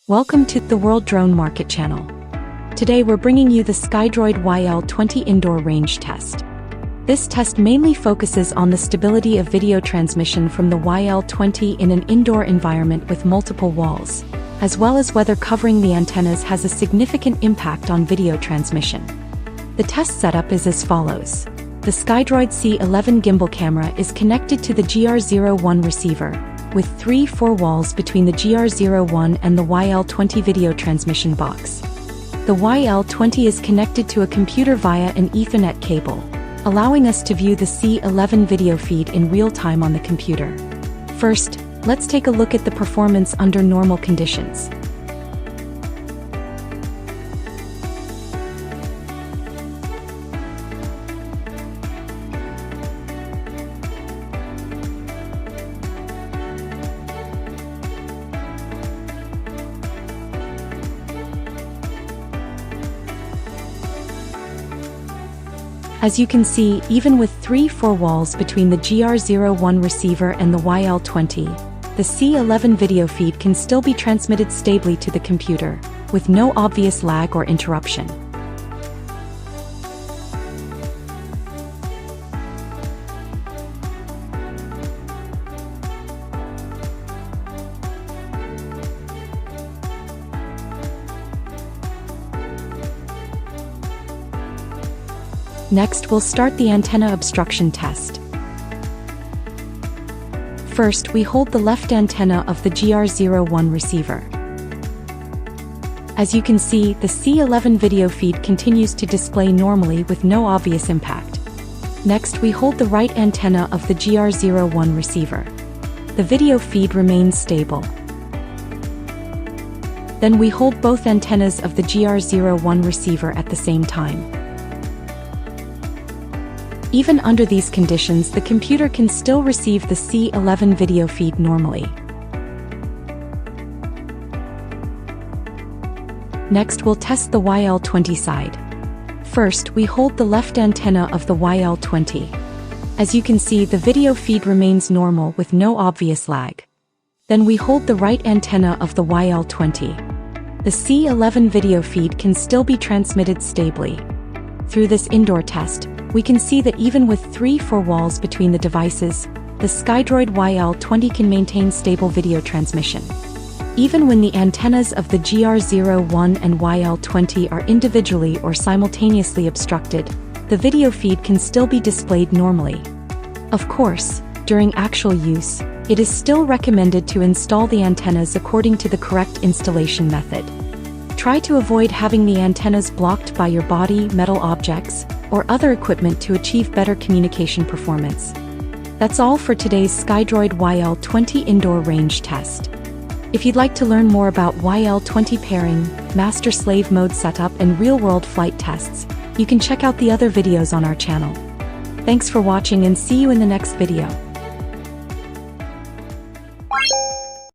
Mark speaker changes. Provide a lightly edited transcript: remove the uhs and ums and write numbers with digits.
Speaker 1: Welcome to the World Drone Market channel. Today we're bringing you the Skydroid YL20 indoor range test. This test mainly focuses on the stability of video transmission from the YL20 in an indoor environment with multiple walls, as well as whether covering the antennas has a significant impact on video transmission. The test setup is as follows. The Skydroid C11 gimbal camera is connected to the GR01 receiver, with 3-4 walls between the GR01 and the YL20 video transmission box. The YL20 is connected to a computer via an Ethernet cable, allowing us to view the C11 video feed in real time on the computer. First, let's take a look at the performance under normal conditions. As you can see, even with 3-4 walls between the GR01 receiver and the YL20, the C11 video feed can still be transmitted stably to the computer, with no obvious lag or interruption. Next, we'll start the antenna obstruction test. First, we hold the left antenna of the GR01 receiver. As you can see, the C11 video feed continues to display normally with no obvious impact. Next, we hold the right antenna of the GR01 receiver. The video feed remains stable. Then we hold both antennas of the GR01 receiver at the same time. Even under these conditions, the computer can still receive the C11 video feed normally. Next, we'll test the YL20 side. First, we hold the left antenna of the YL20. As you can see, the video feed remains normal with no obvious lag. Then we hold the right antenna of the YL20. The C11 video feed can still be transmitted stably. Through this indoor test, we can see that even with 3-4 walls between the devices, the Skydroid YL20 can maintain stable video transmission. Even when the antennas of the GR01 and YL20 are individually or simultaneously obstructed, the video feed can still be displayed normally. Of course, during actual use, it is still recommended to install the antennas according to the correct installation method. Try to avoid having the antennas blocked by your body, metal objects, or other equipment to achieve better communication performance. That's all for today's Skydroid YL20 indoor range test. If you'd like to learn more about YL20 pairing, master-slave mode setup, and real-world flight tests, you can check out the other videos on our channel. Thanks for watching and see you in the next video.